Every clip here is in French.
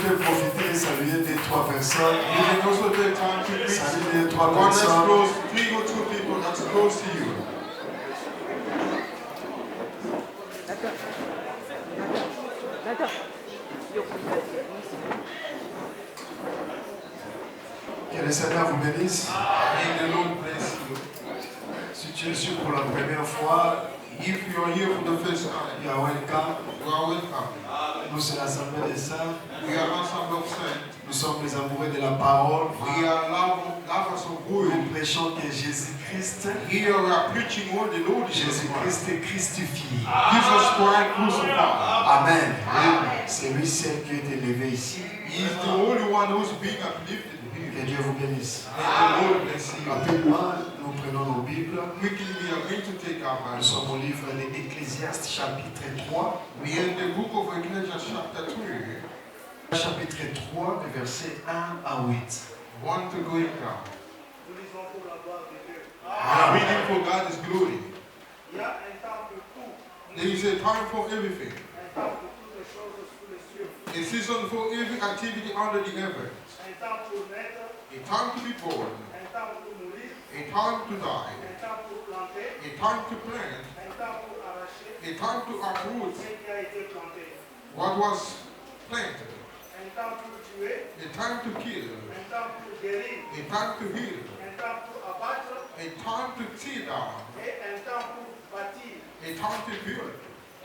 peux profiter et saluer des 3 personnes. You can also take time to greet Saluer les 3 one that's personnes. close, 3 or 2 people that's close to you. Que le Seigneur vous bénisse. May the Lord bless you. Si tu es ici pour la première fois, If you are here for the first time, you are welcome. you are welcome. Nous, c'est l'Assemblée des Saints. We are ensemble of saints. Nous sommes les amoureux de la parole. We are lovers of word. Nous prêchons que Jésus-Christ, Here we are preaching what the Lord Jesus Christ. Jésus-Christ est crucifié. Jesus Christ crucified. Amen. C'est lui seul qui est élevé ici. He is the only one who's being uplifted here. Que Dieu vous bénisse. May the Lord bless you. Rapidement, nous prenons nos Bibles. Quickly, we are going to take our Nous Bible. sommes au livre de l'Ecclésiaste, chapitre 3. We are in the book of Ecclesiastes, chapter 3. Chapitre 3, versets 1 à 8. 1 to going down. Nous lisons pour la gloire de Dieu. We are reading for God's glory. Il y a un temps pour tout, There is a time for everything. un temps pour toutes les choses sous les cieux, A season for every activity under the heavens. un temps pour naître, A time to be born. un temps pour mourir, A time to die. un temps pour planter, A time to plant. un temps pour arracher A time to uproot ce qui a été planté, what was planted. un temps pour tuer, A time to kill. un temps pour guérir, A time to heal. un temps pour abattre A time to tear down. et un temps pour bâtir, A time to build.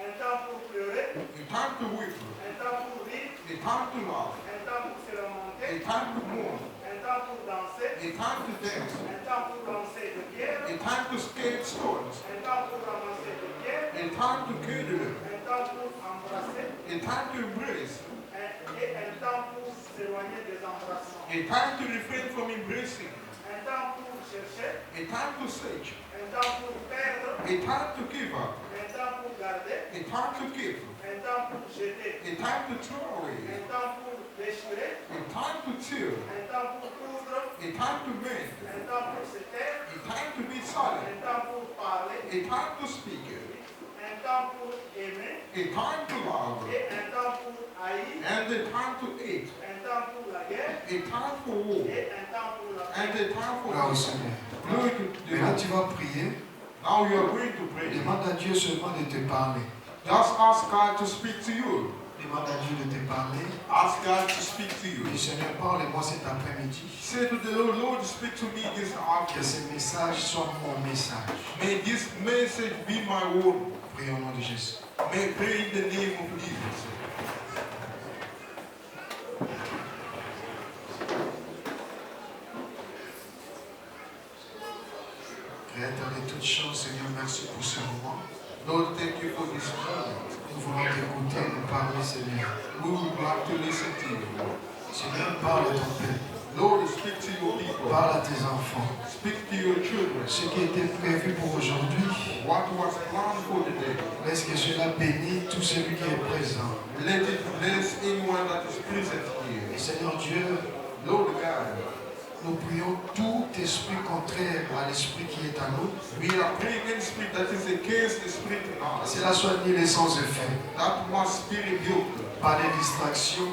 un temps pour pleurer, A time to weep. un temps pour rire, A time to laugh. un temps pour se A lamenter, time to mourn. un temps pour danser, A time to dance. un temps pour lancer de pierres, A time to skate stones. un temps pour ramasser de pierres, A time to gather them. un temps pour embrasser, A time to embrace. et un temps pour s'éloigner des embrassements, A time to refrain from embracing. un temps pour chercher, A time to search. un temps pour perdre, A time to give up. un temps pour garder, A time to give. un temps pour jeter, A time to throw away. un temps pour déchirer, A time to tear. un temps pour coudre, A time to mend. un temps pour se taire, A time to be silent. un temps pour parler, A time to speak. un temps pour aimer A time to love. et un temps pour haïr, And a time to hate. un temps pour la guerre A time for war. et un temps pour la And paix. a time for Gloire au peace. Seigneur. Glory to the Maintenant, Lord. tu vas prier. Now you are going to pray. Demande à Dieu seulement de te parler. Just ask God to speak to you. Demande à Dieu de te parler. Ask God to speak to you. Et Seigneur, parle-moi cet après-midi. Say to the Lord, Lord, speak to me this Que afternoon. ce message soit mon message. May this message be my word. Prions au nom de Jésus. May I pray in the name of Jesus. Créateur de toutes choses, Seigneur, merci pour ce moment. Lord, thank you for this moment. Nous voulons t'écouter, nous parler, Seigneur. We would like to listen to you. Seigneur, parle à ton peuple. Lord, speak to your people. Parle à tes enfants. Speak to your children. Ce qui était prévu pour aujourd'hui, What was planned for the day. laisse que cela bénisse tout celui qui est présent. Let it bless anyone that is present Et here. Seigneur Dieu, Lord God, nous prions tout esprit contraire à l'esprit qui est en nous. we are praying any spirit that is against the spirit in us. Cela soit nul et sans effet. That must be rebuked Pas de distraction,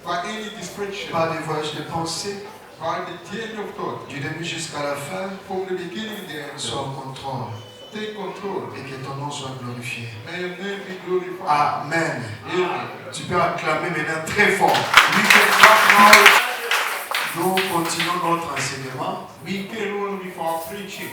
by any distraction, pas de voyage de pensée. by the journey of thought. Du début jusqu'à la fin, From the beginning to the end, sois au contrôle. take control. Et que ton nom soit glorifié. May your name be glorified. Amen. Amen. Tu peux acclamer maintenant très fort. We can clap now. Nous continuons notre enseignement. We can on with our preaching.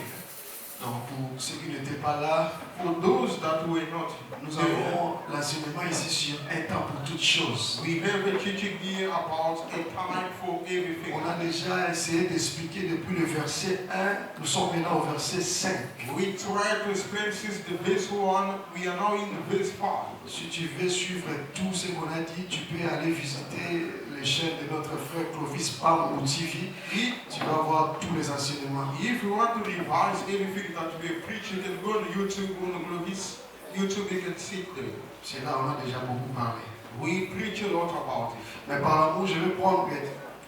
Donc pour ceux qui n'étaient pas là, For those that were not nous there, avons l'enseignement ici sur un temps pour toutes choses. we have a teaching here about a time for everything. On a déjà essayé d'expliquer depuis le verset 1, nous sommes maintenant au verset 5. We try to explain since the verse 1, we are now in the verse 5. Si tu veux suivre tout ce qu'on a dit, tu peux aller visiter les chaînes de notre frère Clovis Pam ou TV. Tu vas voir tous les enseignements. If you want to revise everything that we are preaching, you can go on YouTube, on Glovis, YouTube, you can see it there. C'est là on a déjà beaucoup parlé. We preach a lot about it. Mais par l'amour, je vais prendre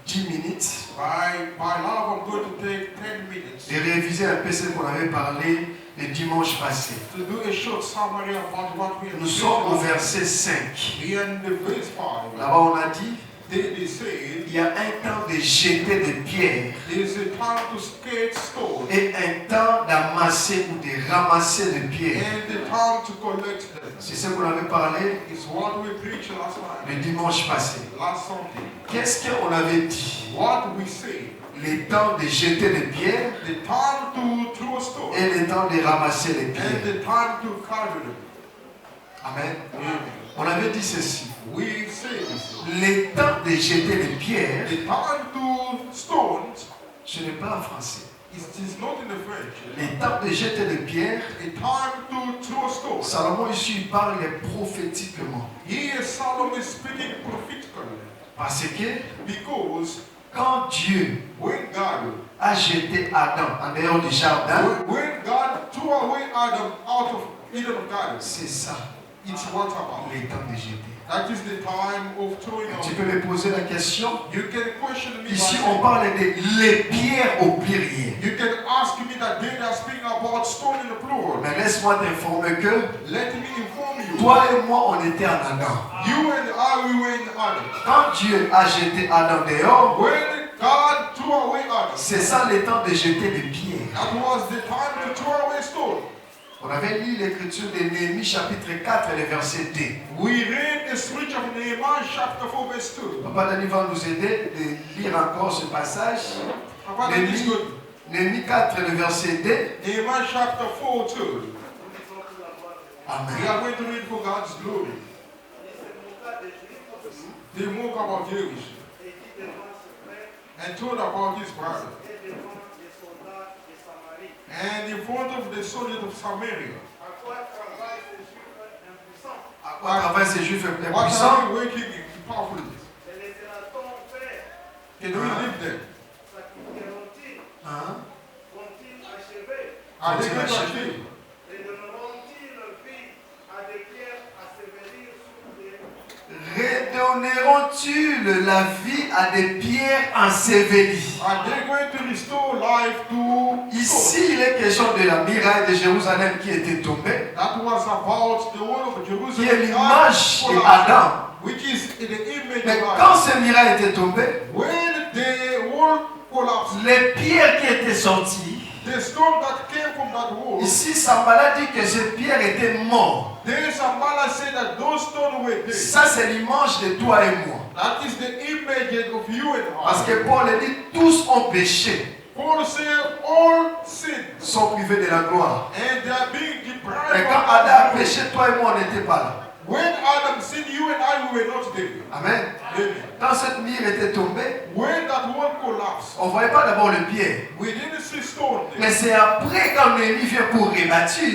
10 minutes By love, I'm going to take 10 minutes et réviser un peu ce qu'on avait parlé le dimanche passé. to do a short summary about what we have Nous sommes au preached. verset 5. We are in the verse 5. Là-bas, on a dit, They say il y a un temps de jeter des pierres there's a time to skate stone et un temps d'amasser ou de ramasser des pierres. and the time to collect them. C'est ce qu'on avait parlé It's what we preached last night, le dimanche passé. last Sunday. Qu'est-ce qu'on avait dit? What we say, Les temps de jeter des pierres the time to throw stone et le temps de ramasser les and pierres. the time to carry them. Amen. Amen. On avait dit ceci. We say this. Les temps de jeter les pierres, The time to stone, ce n'est pas en français. it is not in the French. Les temps de jeter les pierres, The time to throw stone. Salomon ici il parle prophétiquement. Here Solomon is speaking prophetically Parce que because quand Dieu when God a jeté Adam en dehors du jardin, when God threw away Adam out of Eden Garden, c'est ça, it's what about? les temps de jeter. That is the time of throwing Tu away. peux me poser la question? You can question me Ici, by on saying, parle de les pierres au pluriel. you can ask me that they are speaking about stone in the plural. Mais laisse-moi t'informer que Let me inform you. toi et moi, on était en Adam. You and I, we were in Adam. Quand Dieu a jeté Adam dehors, When God threw away Adam, c'est ça le temps de jeter les pierres. that was the time to throw away stone. On avait lu l'écriture de Néhémie chapitre 4 et le verset 2. We read the scripture of Nehemiah chapter 4 verse 2. Papa Dani va nous aider de lire encore ce passage. Papa, that is good. Néhémie 4 et le verset 2. Nehemiah chapter 4 2. Nous disons pour la gloire de Dieu. We Amen. are going to read for God's glory. Il se moqua des Juifs They mock about Jewish et dit devant ce frère and told about his brother. et devant les soldats de Samarie. And in front of the soldiers of Samaria. À quoi travaillent ces Juifs impuissants? À quoi travaillent ces juifs What impuissants? are we working in powerfully? Les laissera-t-on faire? Can we leave them? Sacrifieront-ils? Hein? Vont-ils achever? Are they Vont-ils going to achever? achieve? Et donneront-ils vie à des pierres à sévérir sous des... Redonneront-tu la vie à des pierres ensevelies? Are they going to restore life to Ici, stone? il est question de la muraille de Jérusalem qui était tombée, That was about the wall of qui Jerusalem. est l'image God de collapsed, Adam. which is in the image Mais of quand God. ce muraille était tombé, When the wall collapsed, les pierres qui étaient sorties, the stone that came from that wall, ici, Sambala dit que ces pierres étaient mortes. then Sambala said that those stones were dead. Ça, c'est l'image de toi et moi. That is the image of you and Parce I. que Paul dit, tous ont péché, Paul said all sin sont privés de la gloire. and they are being deprived Mais of quand Adam a God's glory. péché, toi et moi, on n'était pas là. When Adam sinned, you and I we were not there. Amen. Amen. Quand cette mire était tombée, When that wall collapsed, on ne voyait pas d'abord le pierre. we didn't see stone Mais there. c'est après, quand Néhémie vient pour rebâtir,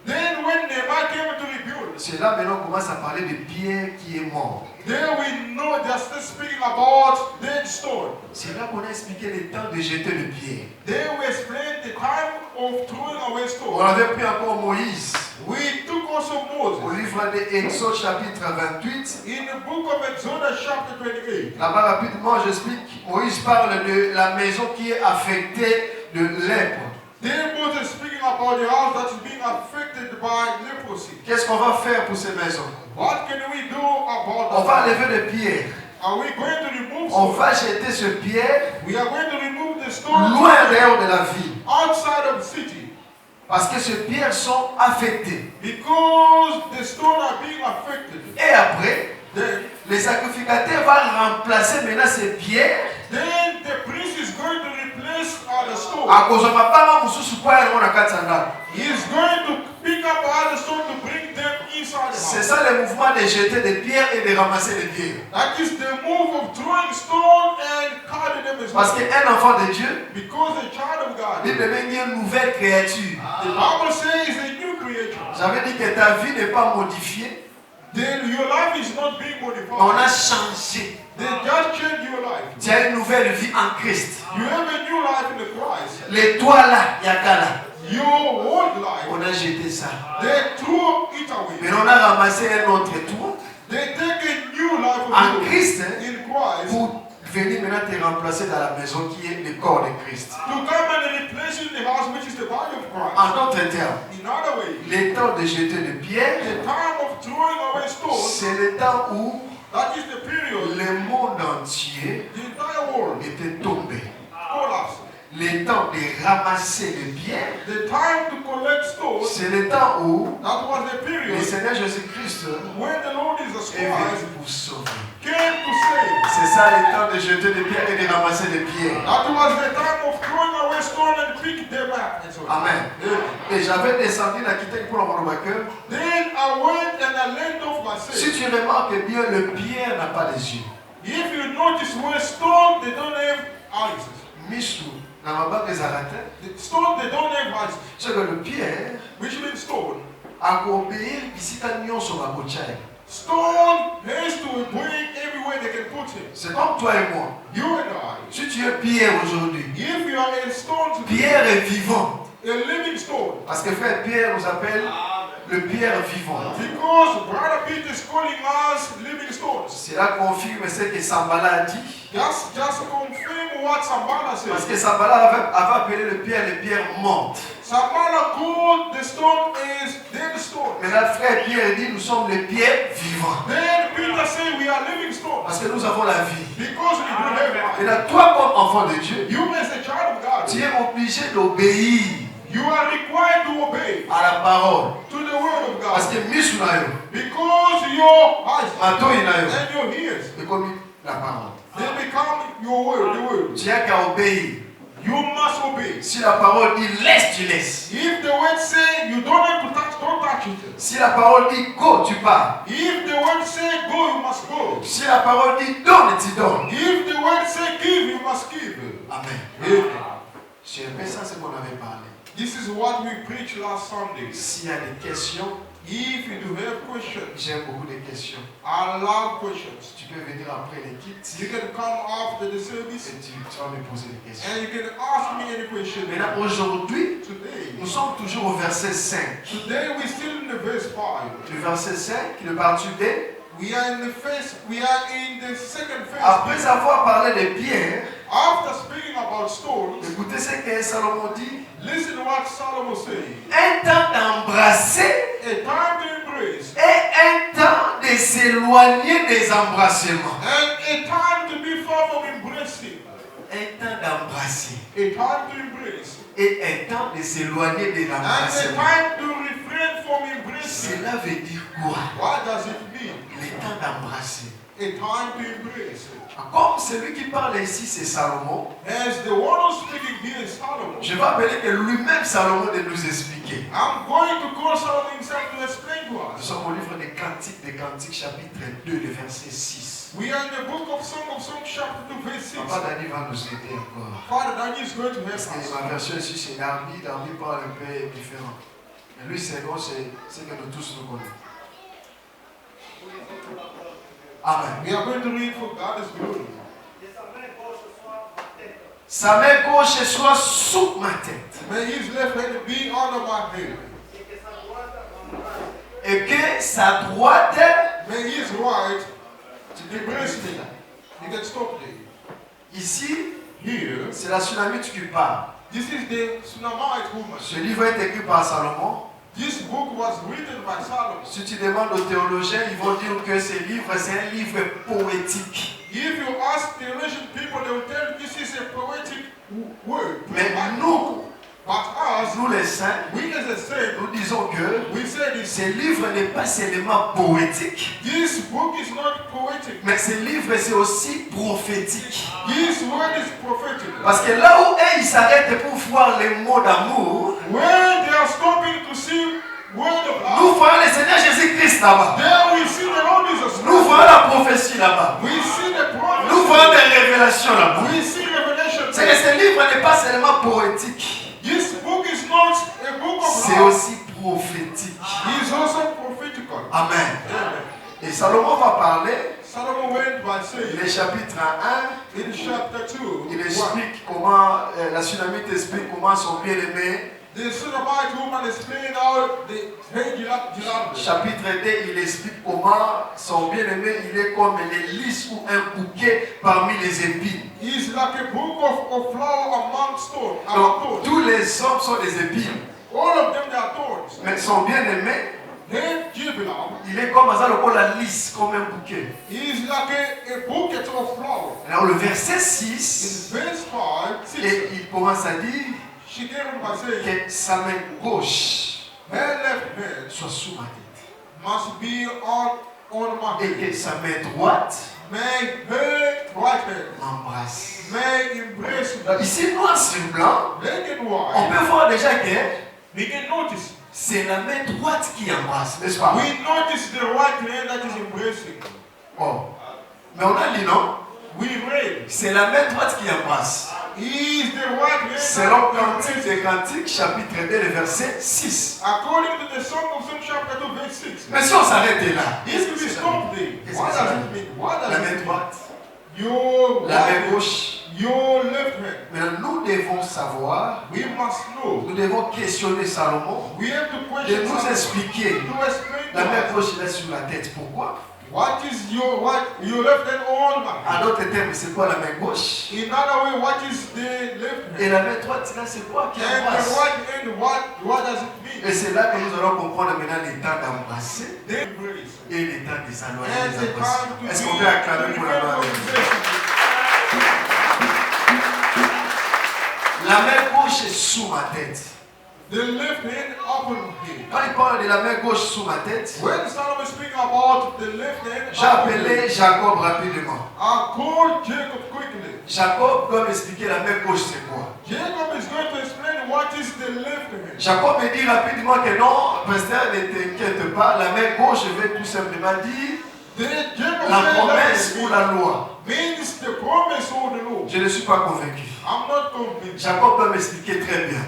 Then when Nehemiah came to rebuild, c'est là maintenant qu'on commence à parler de pierre qui est mort. there we know they're still speaking about dead stone. C'est là qu'on a expliqué le temps de jeter le pierre. There we explained the time of throwing away On stone. avait pris encore Moïse. We took also Au Moses livre de Exode chapitre 28, in the book of Exodus chapter 28. là-bas rapidement j'explique, Moïse parle de la maison qui est affectée de lèpre. There Moses speaking about the house that is being affected by leprosy. Qu'est-ce qu'on va faire pour ces maisons? What can we do about On va that? lever des pierres. Are we going to remove On stone? va jeter ce pierre We are going to remove the stone loin dehors de la ville. outside of the city Parce que ces pierres sont affectées. because the stone are being affected. Et après, Then, les sacrificateurs vont remplacer maintenant ces pierres. then the priest is going to replace the stone. À cause de papa, He is going to pick up all the stone to bring them inside the c'est house. ça le mouvement de jeter des pierres et de ramasser les pierres. That is the move of throwing stone and carrying them as Parce well. qu'un enfant de Dieu, Because a child of God, il devient une nouvelle créature. the Bible says is a new creature. J'avais dit que ta vie n'est pas modifiée, Then your life is not being mais on a modified. changé. They just change your life. Tu as une nouvelle vie en Christ. You have a new life in the Christ. Les toits là, Yakala, Your old life, on a jeté ça. they threw it Mais away. on a ramassé un autre toit They take a new life en of you Christ hein, in Christ pour venir maintenant te remplacer dans la maison qui est le corps de Christ. to come and replace you in the house which is the body of Christ. En d'autres termes, In other way, le temps de jeter des pierres, the time of throwing away stones c'est le temps où That is the period le monde entier the entire world était tombé. collapsed. Le temps de ramasser les pierres, The time to collect stones, c'est le temps où that was the le period Seigneur Jésus-Christ when the Lord Jesus est venu Christ pour sauver. came to save. C'est ça le temps de jeter des pierres et de ramasser des pierres. That was the time of throwing away stone and pick them up. And so on. Amen. Et j'avais descendu la quitte pour le cœur. Then I went and I laid off myself. Si tu remarques bien, le pierre n'a pas les yeux. If you notice where stone, they don't have eyes. Michou, n'a pas des arrêtés. The stone, they don't have eyes. C'est que le pierre Which means stone. a obéi ici quand nous sommes à Bochaï. Stone has to break everywhere they can put it. C'est comme toi et moi. You and I. Si tu es pierre aujourd'hui, If you are a stone, Pierre est vivant. a living stone. Parce que frère Pierre nous appelle le pierre vivant. Because Brother Peter is calling us living stones. Cela confirme ce que Sambala a dit. Just confirm what Sambala Parce que says. Sambala avait appelé le pierre morte. Sambala called the stone is dead stone. Mais là, frère Pierre dit, nous sommes les pierres vivants. Then Peter said we are living stones. Parce que nous avons la vie. Because we do have life. Et là, toi, comme enfant de Dieu, You as a child of God, tu es obligé d'obéir you are required to obey à la parole. to the word of Parce God. que Mishunayo, Because your eyes Matoinayo, and your ears, est comme la parole. they become your word, the word. Tu as qu'à obéir. You must obey. Si la parole dit laisse, tu laisses. If the word say you don't have to touch, don't touch it. Si la parole dit go, tu pars. If the word say go, you must go. Si la parole dit donne, tu donnes. If the word say give, you must give. Amen. Amen. C'est un peu ça ce qu'on avait parlé. This is what we preached last Sunday. S'il y a des questions, If you do have questions, j'aime beaucoup de questions. I love questions. Tu peux venir après les kits You can come after the service et tu vas me poser des questions. and you can ask me any question. Maintenant, aujourd'hui, Today, nous sommes toujours au verset 5. today we're still in the verse 5. Le verset 5, qui ne parle B. We are in the second phase. Après avoir parlé des pierres, After speaking about stones, écoutez ce que Salomon dit. listen to what Solomon said. Un temps d'embrasser A time to embrace et un temps de s'éloigner des embrassements. and a time to be far from embracing. Un temps d'embrasser A time to embrace et un temps de s'éloigner des and a embrassements. time to refrain from embracing. Cela veut dire quoi? What does it mean? Le temps d'embrasser. A time to embrace. Comme celui qui parle ici, c'est Salomon, As the one who's speaking here is Solomon. je vais appeler que lui-même Salomon de nous expliquer. I'm going to call Solomon himself to explain to Nous us. sommes au livre des Cantiques, chapitre 2, le verset 6. We are in the book of Songs, chapter 2, verse 6. Papa Dani va nous aider encore. Father Daniel is going to help Parce que us. ma version ici, c'est Darby. Darby parle un peu différent. Mais lui, c'est bon, c'est ce que nous tous nous connaissons. Amen. We are going to read for God's glory. Que sa main gauche soit en tête Sa main gauche soit sous ma tête. May his left hand be under my head. et que sa droite m'embrasse. Et que sa droite, May his right tu peux embrace rester me. là. You can stop there. Ici, Here, c'est la Sunamite qui parle. this is the Shunammite woman. Ce livre est écrit par Salomon. This book was written by Solomon. Si tu demandes aux théologiens, ils vont dire que ce livre, c'est un livre poétique. If you ask theologian people, they will tell you this is a poetic word. Mais nous, But us, nous les saints, we as a saint, nous disons que we say this. ce livre n'est pas seulement poétique, This book is not poetic. mais ce livre c'est aussi prophétique. This word is prophetic. Parce que là où ils s'arrêtent pour voir les mots d'amour, When they are stopping to see word of nous love, voyons le Seigneur Jésus-Christ là-bas. there we see the Lord Jesus Nous Christ. voyons la prophétie là-bas. We see the prophet. Nous voyons des révélations là-bas. We see revelation. C'est que ce livre n'est pas seulement poétique, This book is not a book of c'est love. aussi prophétique. It is also prophetical. Amen. Amen. Et Salomon va parler, Solomon went by saying le chapitre 1, in chapter 2, il one, explique comment, la Sunamite explique comment son bien-aimé. the Shunammite woman explained how the hey Gilad. Chapitre 2, il explique comment son bien-aimé, il est comme les lys ou un bouquet parmi les épines. Is like a book of flower among stones. Donc, tous les hommes sont des épines. All of them they are thorns. Mais son bien-aimé, then juvenile Il est comme la lisse, comme un bouquet. is like a bouquet of flowers. Alors le verset 6, In verse 5, et il commence à dire she came on by saying, que sa main gauche her left hand soit sous ma tête. must be on my Et head. que sa main droite May her right hand m'embrasse. may embrace me. Donc, ici, noir sur blanc, Black and on white, peut voir déjà que we can notice. c'est la main droite qui embrasse, n'est-ce pas? We notice the right hand that is embracing. Oh. Mais on a dit non, We read, c'est la main droite qui embrasse. is the right hand Selon that Cantique embraces. des Cantiques, chapitre 2, le verset 6. According to the Song of Songs chapter 2, verse 6. Mais si on s'arrêtait là, This will be stopped there. Qu'est-ce What que does ça it mean? What la does main it mean? droite, Your la right main hand, gauche. your left hand. Maintenant, nous devons savoir, We must know. nous devons questionner Salomon, We have to de question nous something. expliquer. To explain La main to us, gauche il est sur la tête. Pourquoi? what is your left hand on my En hand. d'autres termes, c'est quoi la main gauche? In other way, what is the left Et hand? la main droite, là, c'est quoi qui And the embrasse? right hand, what does it mean? Et c'est là que nous allons comprendre maintenant l'état d'embrasser The embrace. et l'état de s'éloigner And des the embrassements. time to Est-ce be qu'on peut acclamer pour la to main? be La main gauche est sous ma tête. The left hand upon him. Quand il parle de la main gauche sous ma tête, When Solomon speaking about the left hand, j'ai appelé Jacob rapidement. I called Jacob quickly. Jacob doit m'expliquer la main gauche c'est quoi. Jacob is going to explain what is the left hand. Jacob me dit rapidement que non, pasteur, ne t'inquiète pas, la main gauche, je vais tout simplement dire Then Jacob la said promesse that ou la loi. means the promise or the law. Je ne suis pas convaincu. I'm not convinced. Jacob doit m'expliquer très bien.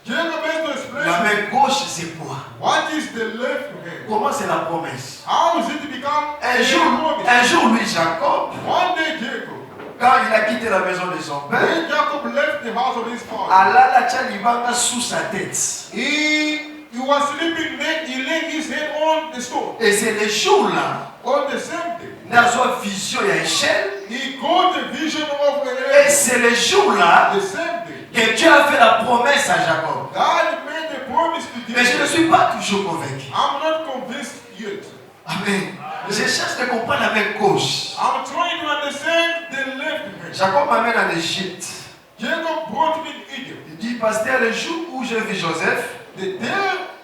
Jacob has to explain La main gauche c'est quoi? what is the left hand. Comment c'est la promesse? How is it become Un promise? jour, lui, Jacob, One day Jacob, quand il a quitté la maison de son père, when Jacob left the house of his father, Allah l'a libanga sous sa tête. he was sleeping there, he laid his head on the stone. Et c'est le jour-là, On the same day, dans une vision et échelle, he got a vision of et c'est le jour-là the same day. que Dieu a fait la promesse à Jacob. God made a promise to Mais je ne Jacob. suis pas toujours convaincu. I'm not convinced yet. Amen. Je cherche de comprendre la main gauche. I'm trying to understand the left hand. Jacob m'amène en Égypte. Jacob brought me in Egypt. Il dit, pasteur, le jour où je vis Joseph, The day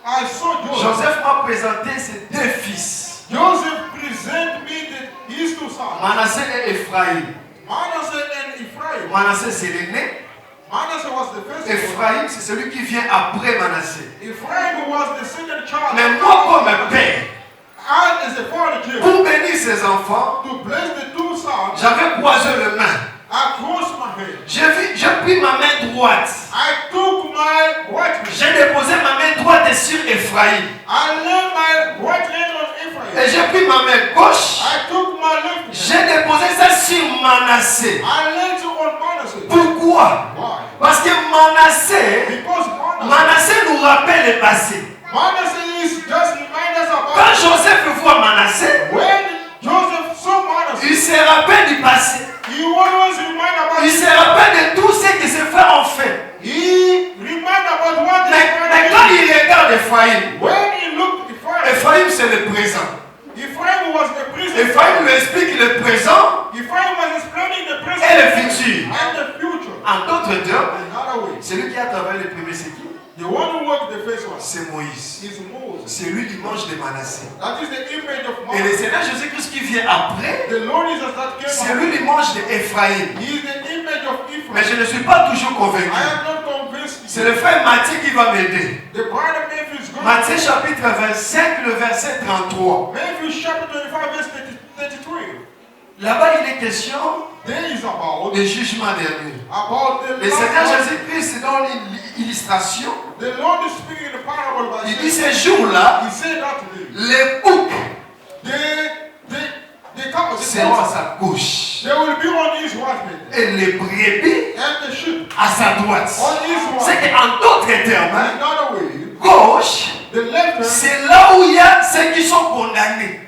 I saw Joseph, Joseph m'a présenté ses deux fils, Joseph presented me his two sons, Manassé et Ephraïm. Manasseh and Ephraim. Manassé, c'est l'aîné. Manasseh was the first one. Ephraim, c'est celui qui vient après Manassé. Ephraim was the second child. Mais moi, comme père, I, as a father, Jacob, pour bénir ses enfants, to bless the two sons, j'avais croisé les mains. I crossed my hand. J'ai pris ma main droite. I took my right hand. J'ai déposé ma main droite sur Ephraim. I laid my right hand on Ephraim. Et j'ai pris ma main gauche. I took my left hand. J'ai déposé ça sur Manassé. I laid it on Manasseh. Pourquoi? Why? Parce que Manassé, Because Manassé nous rappelle le passé. Manasseh is just remind us Quand about Joseph voit Manassé, when Joseph saw Manasseh. il se rappelle du passé. He always remind about Il se rappelle de tout ce que ses frères ont fait. He remind about what Mais quand il regarde Ephraim, when he looked Ephraim, Ephraim c'est le présent. Ephraim was the priest. Ephraim lui explique le présent Ephraim was explaining the present et le futur. and the future. En d'autres termes, Another way, celui qui a travaillé le premier c'est qui? the one who worked the first one C'est Moïse. is Moses. C'est lui l'image de Manassé. That is the image of Et le Moses. Seigneur Jésus-Christ qui vient après, The Lord Jesus that came c'est out. lui l'image d'Ephraim. He is the image of Ephraim. Mais je ne suis pas toujours convaincu. I am not convinced. C'est le frère Matthieu qui va m'aider. The bride of Matthew is going. Matthieu chapitre 25, le verset 33. Matthew chapter 25 verse 33. Là-bas, il est question There is about du jugement dernier. the Le Seigneur last- Jésus-Christ donne une illustration. The Lord is speaking in the parable by Il dit saying, ces jours-là, he said that today. les boucs They come, seront à sa gauche they will be on his right hand et les brebis and the sheep à sa droite. on his C'est right. qu'en d'autres termes, hein, Another way, gauche, the left hand c'est là où il y a ceux qui sont condamnés.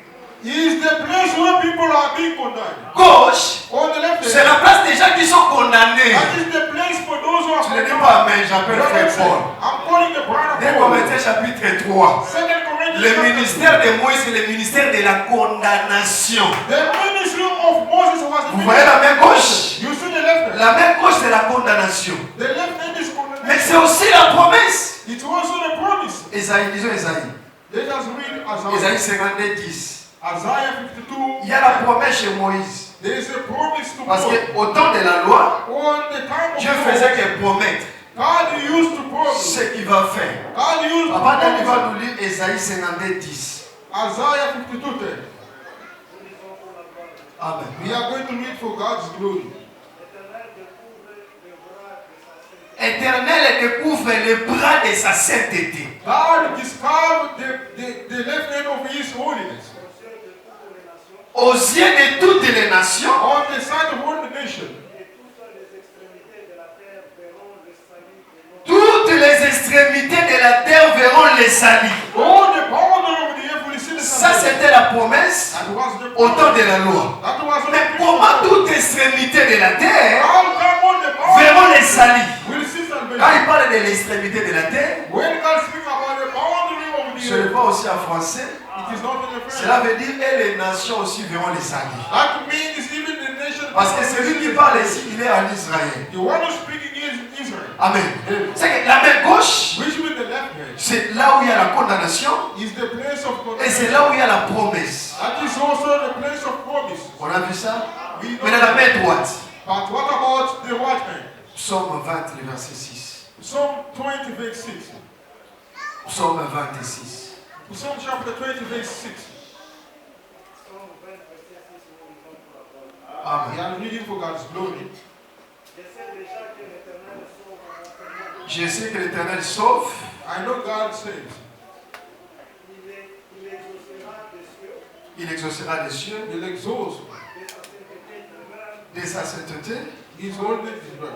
is the place where people are being condemned. Gauche, On the left c'est hand, la place des gens qui sont condamnés. that is the place for those who are Tu ne dis condemned. pas Amen, j'appelle What I'm frère saying, Paul. I'm calling the bride of 2 Paul. Corinthiens chapitre 3. 2 Corinthians Le ministère de Moïse, c'est le ministère de la condamnation. The ministry of Moses was the Vous voyez la main gauche? You see the left hand. La main gauche, c'est la condamnation. The left hand is Mais c'est condemnation. aussi la promesse. It's also the promise. Esaïe, disons Esaïe. Let us read Esaïe Isaiah. 52, 10. Isaiah 52. Il y a la promesse chez Moïse. There is a promise to Parce God. qu'au temps de la loi, On the time of Dieu God, faisait que promettre God used to promise. ce qu'il va faire. God used to Papa, il va promise. nous lire Esaïe 52, 10. Isaiah 52:10. Amen. We are going to read for God's glory. L'Éternel découvre les bras de sa Éternel découvre les bras de sa sainteté. God discovered the left hand of His holiness Aux yeux de toutes les nations, on the side of all the nation. toutes les extrémités de la terre verront les salis. All the boundary of the earth will see the Ça, sun. c'était la promesse That was the au temps promise. de la loi. That was the Mais promise. comment toute extrémité de la terre How come all the boundary verront les salis? will see Quand salvation? il parle de l'extrémité de la terre, When God speaks about the boundary of the ce n'est earth, pas aussi en français. it is not in the Cela French. veut dire et les nations aussi verront les salis. That means even the nation. Parce que celui qui parle ici, il est en Israël. The one who's speaking is Israel. Amen. C'est que la main gauche, Which means the left hand c'est là où il y a la condamnation is the place of et c'est condemnation. là où il y a la promesse. That is also the place of promise. On a vu ça? We know Maintenant, la main droite. But what about the right hand? Psaume 20, le verset 6. Psalm 20 verse 6. Psaume 26. Psalm chapter 20 verse 6. We Amen. are reading for God's glory. Je sais que l'Éternel sauve. I know God says Il exaucera les cieux He'll exhaust de sa sainteté His holiness is right.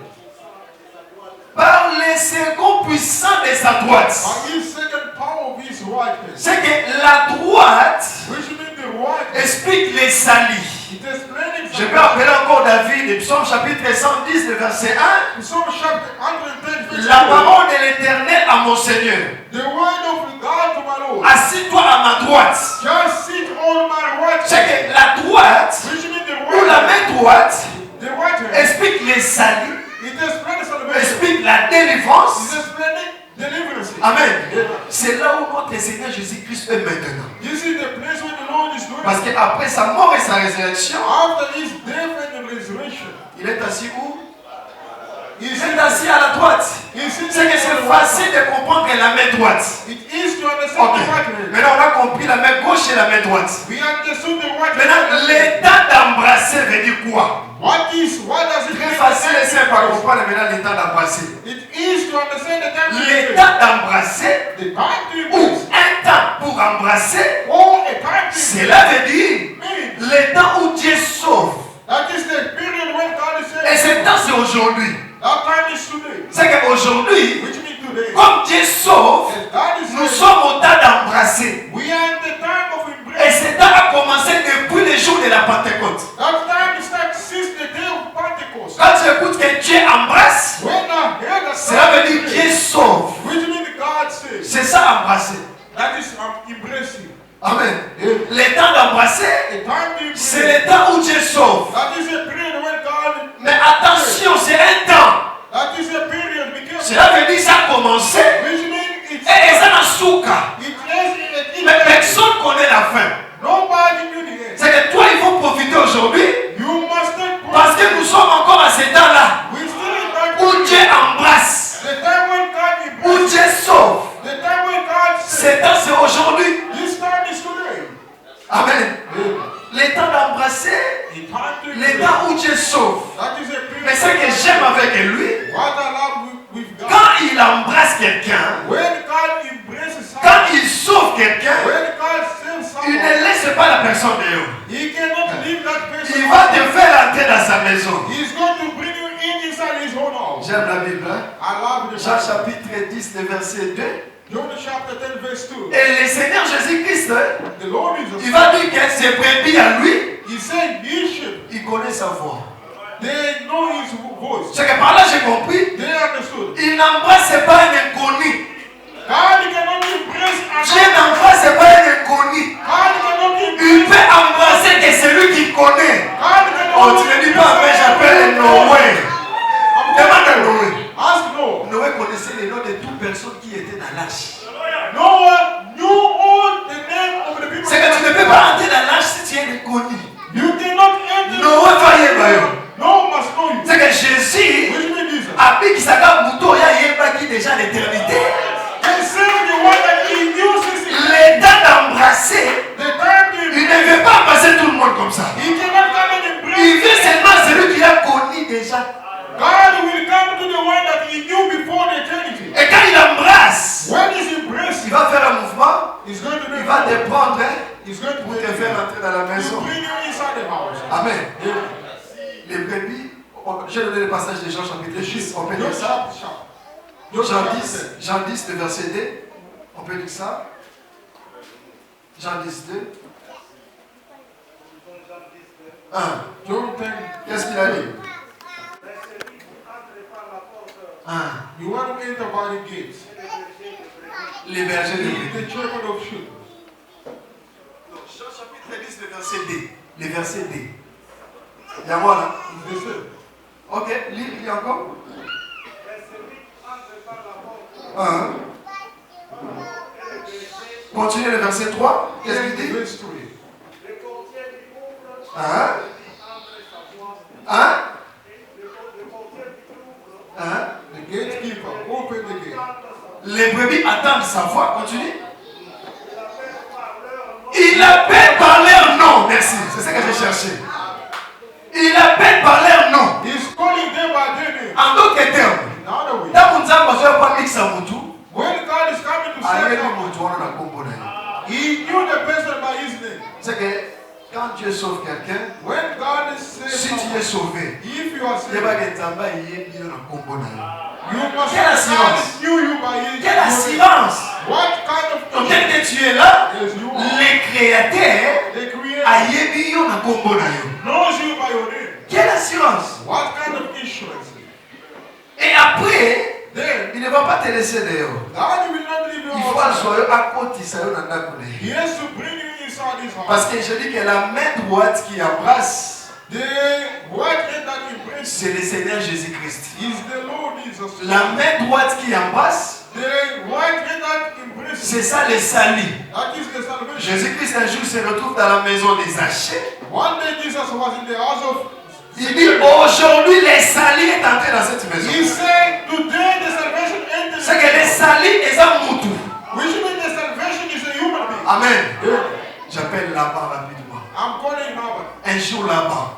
par les seconds puissants de sa droite. By His second power of His right hand. C'est que la droite Which means the right hand. explique les salis. It explains Je peux appeler encore David, Psaume chapitre 110, le verset 1. Psalm chapter 110 verse La 1. parole de l'Éternel à mon Seigneur. The word of God to my Lord. Assis-toi à ma droite. Just sit on my right C'est hand. que la droite Which means the ou la right hand. main droite The right hand. explique les salis, It explains salvation. explique la délivrance. It explains deliverance. Amen. C'est là où notre Seigneur Jésus-Christ est maintenant. This is the place where the Lord is doing. Parce qu'après sa mort et sa résurrection, After His death and resurrection, il est assis où? He Il is est assis à la droite. sitting C'est que c'est facile de comprendre la main droite. It is to understand Ok. the right hand. Maintenant, on a compris la main gauche et la main droite. We understood the right Maintenant, hand. l'état d'embrasser veut dire quoi? What does it Très mean? facile et simple à comprendre maintenant l'état d'embrasser. It is to understand the time to embrace. L'état d'embrasser The time to ou embrace. un temps pour embrasser, Or a time to cela veut dire mean. le temps où Dieu sauve. That is the period when God is Et saying. ce temps, c'est aujourd'hui. That time is today. C'est qu'aujourd'hui, Which means today. comme Dieu sauve, And God is nous saying. sommes au temps d'embrasser. We are in the time of Et embrace. ce temps a commencé depuis le jour de la Pentecôte. That time starts since the day of Pentecost. Quand tu écoutes que Dieu embrasse, When I heard that cela veut dire Dieu sauve. which means God says. C'est ça embrasser. That is embracing. Amen. Le temps d'embrasser, The time to c'est embrace. le temps où Dieu sauve. That is a period when God. Mais attention, c'est un temps. That is a period because. Cela veut dire ça a commencé. Which means it's. Et ça n'a souka. It is. Mais personne connaît la fin. Nobody knew the end. C'est que toi, il faut profiter aujourd'hui. You must take. Parce que nous sommes encore à ce temps-là. We still in time. Où Dieu embrasse. The time when God Où embraces. Dieu sauve. The time when God Ce says. temps, c'est aujourd'hui. This time is today. Amen. Le temps d'embrasser. The time to Le embrace. temps où Dieu sauve. That is a period. Mais ce que j'aime avec lui, What I love with God. quand il embrasse quelqu'un, When God embraces someone. quand il sauve quelqu'un, When God saves il someone. ne laisse pas la personne dehors. He cannot leave that person. Il va te faire entrer dans sa maison. He's going to bring you in inside his own house. J'aime la Bible. Hein? I love the Jean Bible. chapitre 10, le verset 2. John chapter 10 verse 2. Et le Seigneur Jésus-Christ, hein, The Lord is il va dire que ses brebis à lui, He said, his sheep, il connaît sa voix. they know his voice. C'est que par là j'ai compris, They understood. il n'embrasse pas un inconnu. God cannot embrace Dieu another. n'embrasse c'est pas un inconnu. Il peut embrasser que celui qui connaît. Oh, tu ne dis pas, mais j'appelle Noé. Demande à Noé. Ask Noah. Noé connaissait les noms de toutes personnes qui étaient dans l'arche. Noah knew all the name of the people. C'est que tu ne peux pas entrer dans l'arche si tu es inconnu. You cannot enter. Noé va y aller. No must know you. C'est que Jésus Which means Jesus. a dit qu'il s'est mouton, il y a qui déjà l'éternité. He said the one that he knew since he Le temps d'embrasser, the time he il ne veut pas embrasser tout le monde comme ça. he cannot come and embrace. Il veut seulement celui qui a connu déjà. God will come to the one that he knew before the eternity. Et quand il embrasse, When he's embraced, il va faire un mouvement, he's going to il va te prendre he's going to pour te faire entrer dans la to maison. bring you inside the house. Amen. Les brebis, j'ai donné le passage de Jean chapitre 10, on peut dire ça. Jean 10, le verset 2, on peut dire ça. Jean 10, 2. 1. John 10. Qu'est-ce qu'il a dit? Mais celui qui entre par la porte 1. You want to enter by the gates. est le berger de brebis. Les bergers de He is brebis. the shepherd of sheep. Donc, Jean chapitre 10, le verset 2. Le verset 2. Il y a moi là. He's the same. Ok, lis encore. Mais celui qui entre par la porte 1. est le berger. Continuez le verset 3. Qu'est-ce qu'il dit? Verse 3. Le portier lui ouvre. Hein? Il entre sa voix. Hein? Le portier lui ouvre. Hein? The gatekeeper opened the gate. Les brebis attendent sa voix. Continue. Il appelle par leur nom. Il appelle par leur nom. Merci. C'est ça que j'ai cherché. Il appelle par leur nom. He's calling them by their name. En d'autres termes, In other words, dans mon temps, je ne vais pas mixer mon tout. when God is coming to Allez, save mon someone, tour, on a composé. he knew the person by his name. C'est que quand Dieu sauve quelqu'un, When God is saved si tu es someone, sauvé, if you are il n'y a saved, pas de tamba, il y a un composé. you must Quelle God assurance? knew you by his Quelle name. assurance! What kind of Donc, dès que tu es là, is you? le créateur The creator a yébi yo na combo na yo. knows you by your name. Quelle assurance! What kind of insurance? Et après, Then il ne va pas te laisser dehors. God will not leave you Il faut outside. asseoir à côté ça yo na ndako na He yo. has to bring you inside his Parce house. que je dis que la main droite qui embrasse, The white hand that embraces c'est le Seigneur Jésus-Christ. is the Lord Jesus. La main droite qui embrasse, The white hand that embraces, c'est ça le salut. that is the salvation. Jésus-Christ un jour se retrouve dans la maison des Zachée. One day Jesus was in the house of. Il dit aujourd'hui le salut est entré dans cette maison. He said, today the salvation entered. C'est que le salut est un moutou. Which means the salvation is a human being. Amen. Yeah. J'appelle là-bas rapidement. I'm calling Naaman. Un jour là-bas.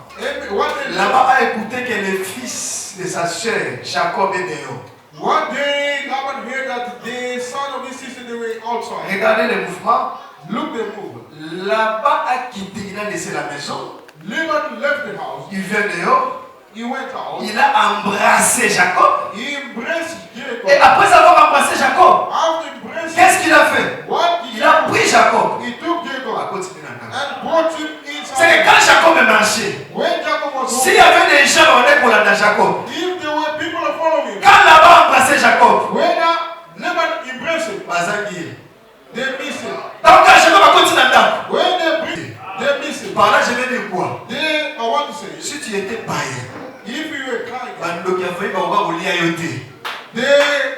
One day, Là-bas a écouté que le fils de sa soeur, Jacob, est dehors. one day Naaman heard that the son of his sister they were outside. Regardez le mouvement. Look the move. Là-bas a quitté, il a laissé la maison. Laban left the house. Il vient dehors. He went out. Il a embrassé Jacob. He embraced Jacob. Et après avoir embrassé Jacob, After embracing, qu'est-ce qu'il a fait? what Il a pris Jacob. he took À Jacob continuer la table. and brought him C'est que inside. quand Jacob est marché, When Jacob was s'il y home, avait des gens on est pour la Jacob, if there were people following, quand là-bas embrassé Jacob, when Laban embraced him, Bazangi. they miss him. Donc quand Jacob a continué la table, When they bring, they miss him. par là je vais dire quoi? They, I want to say, Si tu étais païen, if you were crying, bandoki a failli va vous lier à yoté. they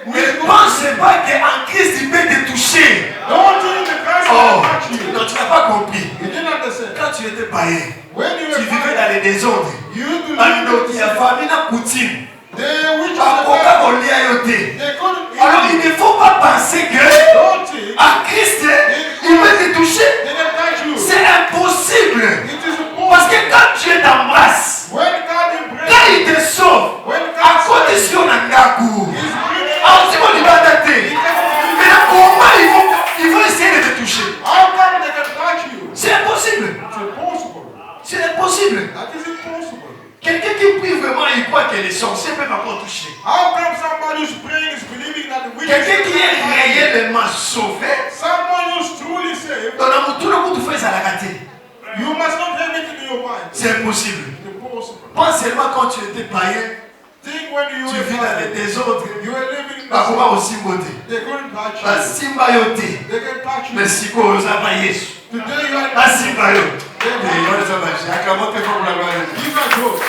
Ne will pense pas qu'en Christ il peut te toucher. don't think the Christ Oh, will touch you. non, tu n'as pas compris. You didn't understand. Quand tu étais païen, When you tu were vivais crying, dans les désordres. you used to Bandoki live a famille na coutume. the witch of Bakoka the kolia yote. they couldn't Alors il ne faut pas penser que don't think à Christ il peut te toucher. they can touch you. C'est impossible. It is Parce impossible. que quand Dieu t'embrasse, When God embraces quand il te sauve, when à God condition d'un gakou. is bringing Alors si on y va dater, mais comment ils vont essayer de te toucher? how come they can touch you? C'est impossible. It's impossible. C'est impossible. That is impossible. Quelqu'un qui prie vraiment, il croit que les sorciers peuvent encore toucher. How come somebody who's praying is believing that the witch Quelqu'un qui est is réellement sauvé, someone who's truly saved, dans la tout le monde fait ça la rater. you must not have it in your mind. C'est impossible. It's impossible. Pas seulement quand tu étais païen, Think when you Tu were vis dans les blind, désordres. you were living in Bah, comment the aussi beauté? they couldn't touch Bah, you. simba yote. They can touch you. Mais si quoi, ça va Yesu. Today you are Bah, simba yote. Et on ça va. Acclamons très fort pour la gloire de Dieu. give a joke.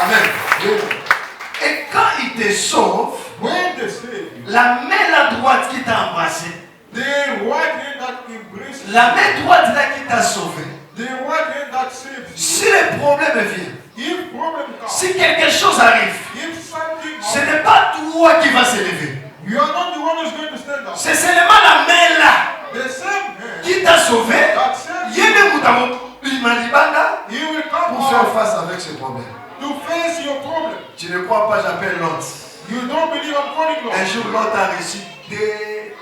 Amen. Yeah. Et quand il te sauve, When they save you, la main la droite qui t'a embrassé, the right hand that embraces you, la main droite là qui t'a sauvé, the right hand that saves you, si les problèmes viennent, if problem comes, si quelque chose arrive, if something ce happens, n'est pas toi qui vas se lever. you are not the one who's going to stand up. C'est seulement la main là The same hand qui t'a sauvé. that saves you, Yéme Moutamo, Limalibanda, he will come pour faire out face avec ce problème. to face your problem. Tu ne crois pas, j'appelle Lot. You don't believe I'm calling Un Lord. jour, Lot a reçu des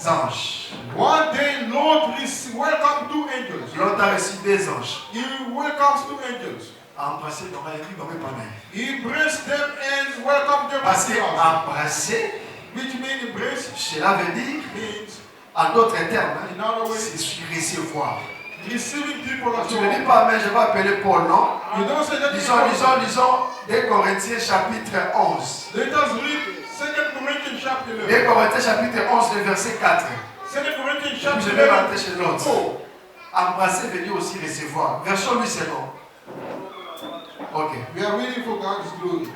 anges. One day, Lord welcome two angels. Lot a reçu des anges. He welcomes two angels. Embrasser, non, il dit, non, mais pas mal. He embraced them and welcomed them Parce as que well. embrasser, Which means embrace cela veut dire, means en d'autres termes, in other ways c'est recevoir. receiving people as Tu ne dis well. pas, mais je vais appeler Paul, non? You don't say that. Disons, 2 Corinthiens chapitre 11. Let us read 2 Corinthians chapter 11. 2 Corinthiens chapitre 11, le verset 4. 2 Corinthians Puis chapter je vais 11. rentrer chez l'autre. Oh, Embrasser veut dire aussi recevoir. Version lui, c'est bon. Ok. we are reading for God's glory.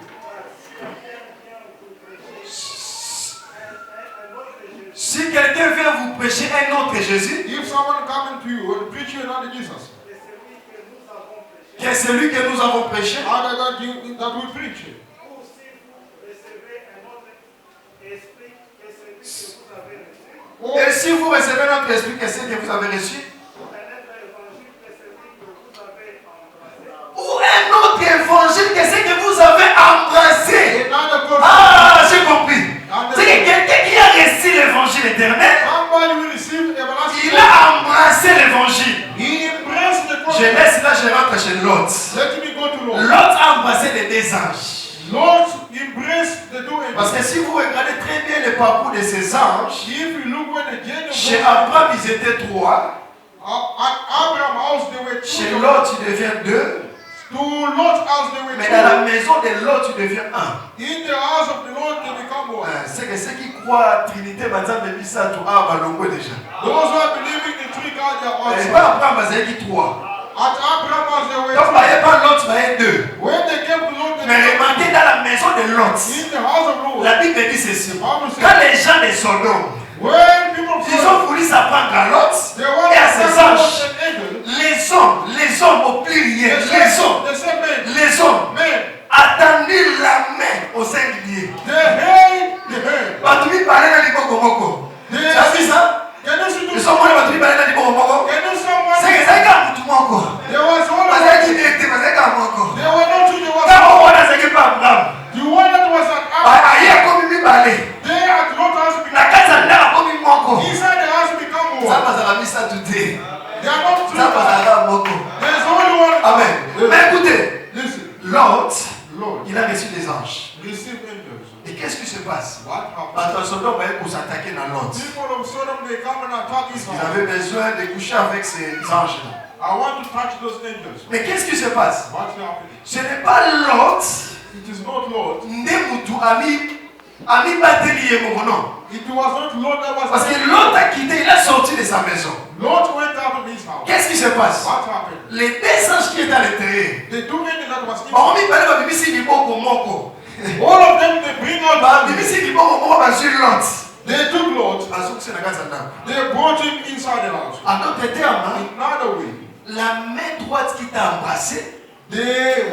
Si quelqu'un vient vous prêcher un autre Jésus, If someone coming to you and preach you another Jesus, que celui que nous avons prêché, other than you that we preach, Ou si vous recevez un autre esprit que celui que vous avez reçu, or et si vous recevez notre esprit, que ce que vous avez reçu, un autre évangile que celui que vous avez embrassé, ou un autre évangile, que ce que vous avez embrassé. another person, Ah, j'ai compris. C'est que quelqu'un qui a reçu l'évangile éternel, somebody will receive everlasting il life. a embrassé l'évangile. He embraced the Je gospel. laisse là, je rentre chez Lot. Let me go to Lord. Lot a embrassé les deux anges. Lord embraced the two Parce angels. que si vous regardez très bien le parcours de ces anges, If you look when the journey of chez God- Abraham, ils étaient 3. At Abraham's house they were Chez two. Lot, il devient 2. To Lot's house they were Mais dans la two. maison de Lot, il devient 1. In the house of the Lord they become one. C'est que ceux qui croient à Trinité, Bazam et Missa, tout a balongo déjà. Those who are believing in three God they are Et also. pas Abraham, Bazam qui 3. At Abraham's house they were Donc, il n'y a pas Lot, il y a 2. When they came to Lot, they Mais remarquez dans la maison de Lot, in the house of Lord. la Bible dit ceci. Bible says, Quand les gens de Sodome, when people ils ont voulu s'apprendre à Lot they want et à to ses find anges, an angel. les hommes au pluriel, The same men, les hommes, men, attendu la main au singulier. they hate the hand. Batumi parle dans l'iboko moko. Tu as vu ça? Can you see Ils this? sont morts, Batumi parle dans l'iboko moko. Can you someone? C'est que ça égale tout moko. There was one of Parce them. qu'il était, parce qu'il moko. There were no two. There was Quand on voit ce qui pas Abraham, the one that was at Abraham. aïe, comme il parle. They at Lot's house La become. casa là comme il moko. Inside the house become Ça one. passe à la mise à tout est. They are not two. Ça passe à la moko. There's only one. Amen. Mais écoutez, Listen, Lot, Lord, il a reçu des anges. receive angels. Et qu'est-ce qui se passe? What happened? Quand Sodome va pour s'attaquer dans Lot, People of Sodom, they come and attack his ils house. avaient besoin de coucher avec ces anges-là. I want to touch those angels. Mais qu'est-ce qui se passe? What's happening? Ce n'est pas Lot, It is not Lord. Ndemutu, ami Bateli et non. It was not Lord that was. Parce que Lot a quitté, il a sorti de sa maison. Lord went out of his house. Qu'est-ce qui se passe? What happened? Les deux anges qui étaient à l'intérieur, The two angels that was in. on m'a parlé de Bibisi Liboko Moko. All of them, they bring out. Bibisi Liboko Moko va sur Lot. They took Lord. Parce que c'est la casa là. They brought him inside the house. En d'autres termes, In another way, la main droite qui t'a embrassé, the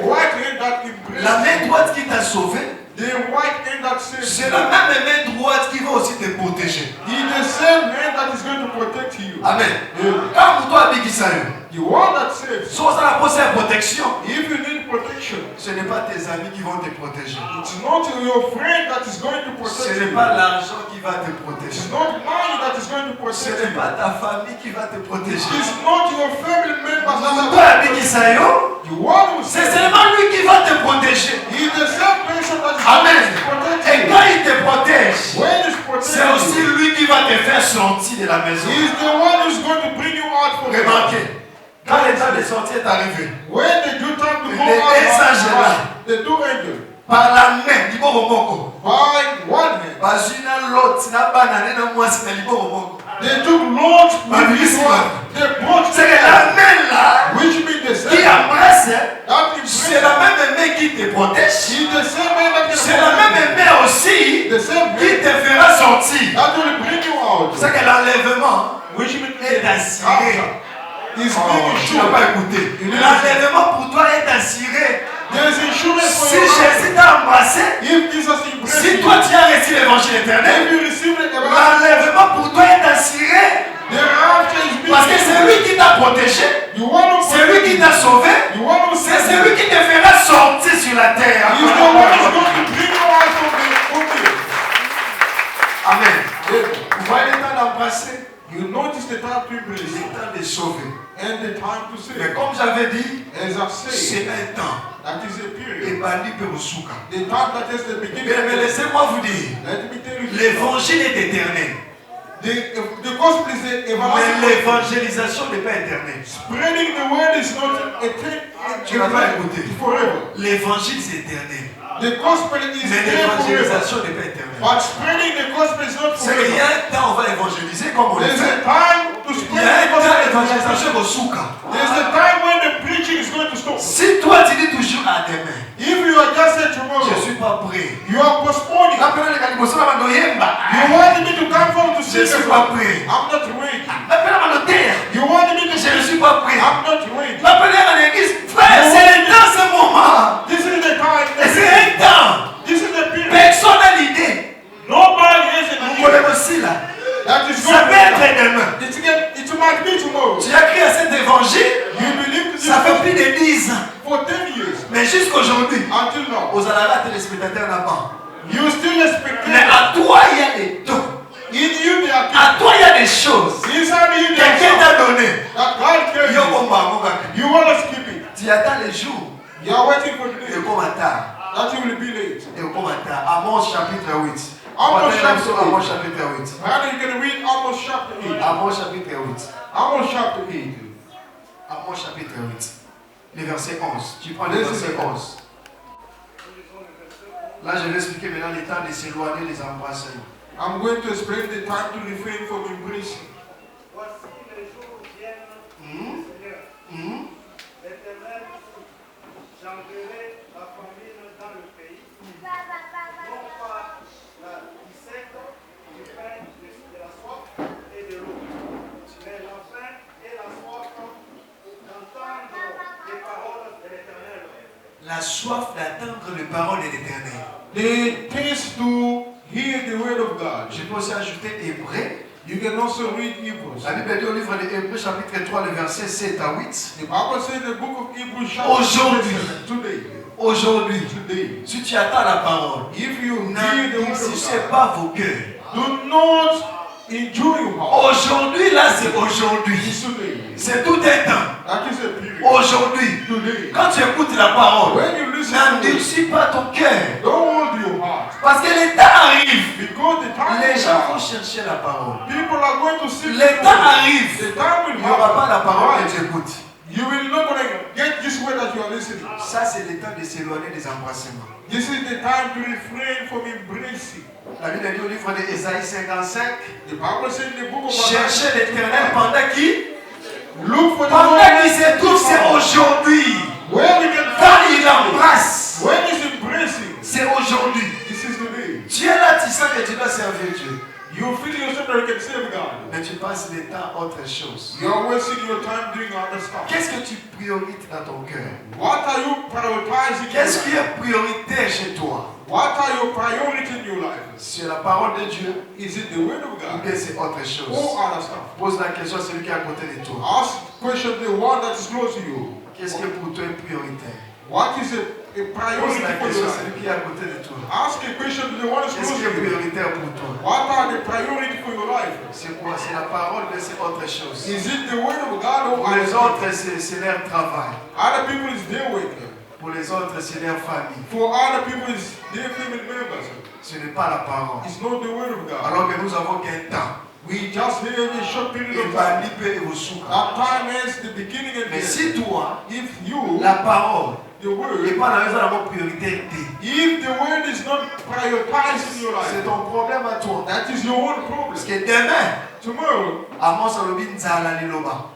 right hand that la main embraced, droite qui t'a sauvé, the right hand that saved, c'est la même main droite qui va aussi te protéger. is the same hand that is going to protect you. Amen. Yeah. Quand toi Bigisayo, The one that saves. si on a posé la protection, If you need protection, ce n'est pas tes amis qui vont te protéger. it's not your friend that is going to Ce protect n'est you. pas l'argent qui va te It's protéger. not money that is going to Ce protect n'est you. pas ta famille qui va te protéger. It's not your family members that Toi are Bigisayo, the one who c'est saves. seulement lui qui va te protéger. He's the same person that is Amen. going to protect Et you. quand il te protège, When he's c'est protecting aussi you, lui qui va te faire sortir de la maison. he's the one who's going to bring you out from Remarquez, quand le temps de sortir est arrivé, When the due time to go les out, anges là, The two angels. Par la main, liboro moko. By one hand. Bazina lot na banane na mwasi na liboro moko. They took Lord with this one. They brought C'est que la main là, which means the qui same. embrasse, That c'est la même main qui te protège. is the same man that can C'est la même main aussi the same qui man te fera sortir. that will bring you out. C'est que l'enlèvement Which means est assuré. is Oh, being tu n'as sure. pas écouté. L'enlèvement pour toi est assuré. There is insurance for Si your life. Jésus t'a embrassé, If Jesus embraces si you, toi tu as reçu l'évangile éternel, if you receive it, l'enlèvement pour toi est assuré. thereafter is being Parce que c'est lui qui t'a protégé, You want to c'est lui qui t'a sauvé, You want to c'est celui qui te fera sortir sur la terre. He's the one who's going to bring you out from the Amen. Amen. Vous voyez le temps d'embrasser, You notice the time to embrace le temps de sauver. and the time to Mais save. comme j'avais dit, As I say, c'est un temps. that is a period. Et Bali Perusuka. The time that is the beginning. Mais laissez-moi vous dire, Let me tell you, l'évangile est éternel. the gospel is Mais everlasting. l'évangélisation n'est pas éternelle. Spreading the word is not a thing. Tu n'as pas écouté. Forever. L'évangile c'est éternel. The gospel is Mais there forever. l'évangélisation n'est pas éternelle. But spreading the gospel is not C'est qu'il y forever. a un temps on va évangéliser comme on le There's fait. a time to Il y spread a un the temps gospel. d'évangélisation au souka. There's a time when the preaching is going to stop. Si toi tu dis toujours à demain, If you are just saying je ne tomorrow, suis pas prêt. you are postponing. Appelez les calibossons à Mandoyemba. You want me to come forward to Je see ne suis pas prêt. I'm not ready. Appelez à Mandoterre. You want me to Je say ne suis pas prêt. I'm not ready. Appelez à l'église. Frère, c'est le temps, ce moment. This is the time. Et c'est un temps. This is the period. Personne n'a l'idée. Nobody has an Vous idea. connaissez aussi là. That is Ça peut going être demain. It might be tomorrow. Tu as crié à cet évangile. You believe this Ça fait plus de 10 ans. for 10 years. Mais jusqu'aujourd'hui, Until now. aux Alara téléspectateurs là-bas. You still expect Mais à toi, il y a des taux. in you there are À toi, il y a des choses. inside you there Quelqu'un are t'a donné. that God gave Yo, you. bomba, bomba. You want to skip it. Tu attends les jours. You are waiting for the Et day comme attends. that you will be late. Et comme attends. Amos chapitre 8. Amos Partez chapitre 8. Amos chapitre 8. And you can read Amos chapter 8. Amos chapitre 8. Amos chapter 8. Amos chapitre 8. Le verset 11. Tu prends le verset 11. Là, je vais expliquer maintenant les temps de s'éloigner des embrassements. I'm going to explain the time to refrain from embracing. Voici les jours viennent, Seigneur. L'Éternel, j'enverrai la famine dans le pays, non pas du sec, du pain, de la soif et de l'eau, mais la faim et la soif d'entendre les paroles de l'Éternel. La soif d'entendre les paroles de l'Éternel. The taste to hear the word of God. Je peux aussi ajouter Hébreu. You can also read Hebrews. La Bible dit au livre de Hébreu chapitre 3, le verset 7 à 8. The Bible says in the book of Hebrews Aujourd'hui. Aujourd'hui. Aujourd'hui, si tu attends la parole, If you hear the word n'endurcissez of God, pas vos cœurs. do not enjoy your heart. Aujourd'hui, là, c'est aujourd'hui. Today. C'est tout un temps. That is a period. Aujourd'hui, Today. quand tu écoutes la parole, When you listen to it, n'endurcis pas ton cœur. don't hold your heart. Parce que le temps arrive. Because the time Les is gens vont out. chercher la parole. People are going to see Le temps arrive. The time will Il n'y aura pas la parole happen. que tu écoutes. You will not gonna get this word that you are listening. Ça, c'est le temps de s'éloigner des embrassements. This is the time to refrain from embracing. La Bible dit au livre d'Ésaïe 55, The Bible says in the book of cherchez Isaiah, l'Éternel pendant qui look for the pendant Lord qu'il se trouve, c'est aujourd'hui. where we can Quand find il embrasse, when is embracing. c'est aujourd'hui. This is the day. Tu es là, tu sens que tu dois servir Dieu. You feel yourself that you can save God. Mais tu passes le temps à autre chose. You are wasting your time doing other stuff. Qu'est-ce que tu priorises dans ton cœur? What are you prioritizing? Qu'est-ce qui est prioritaire chez toi? What are your priorities in your life? C'est la parole de Dieu Is it the word of ou God bien c'est autre chose? or other stuff? Pose la question à celui qui est à côté de toi. Ask question the one that is close to you. Qu'est-ce qui pour toi est prioritaire? What is a Pose priority la for question your à celui life? qui est à côté de toi. Ask a question to the one that is Qu'est-ce close qui est to you. prioritaire pour toi? What are the priorities for your life? C'est quoi? C'est la parole, mais c'est autre chose. Is it the word of God or Pour other les stuff? autres, c'est leur travail. Other people is their work. Pour les autres, c'est leur famille. For other people is their family members. Ce n'est pas la parole. It's not the word of God. Alors que nous avons qu'un temps. We just have a short period Et of pas time. libérer au souk. That time is the beginning and the Mais end. si toi, If you, la parole, the word, et pas dans la priorité. if the word is not prioritized in your life, C'est ton problème à toi. that is your own problem. Parce que demain, Tomorrow, Amos alobi nzala liloba.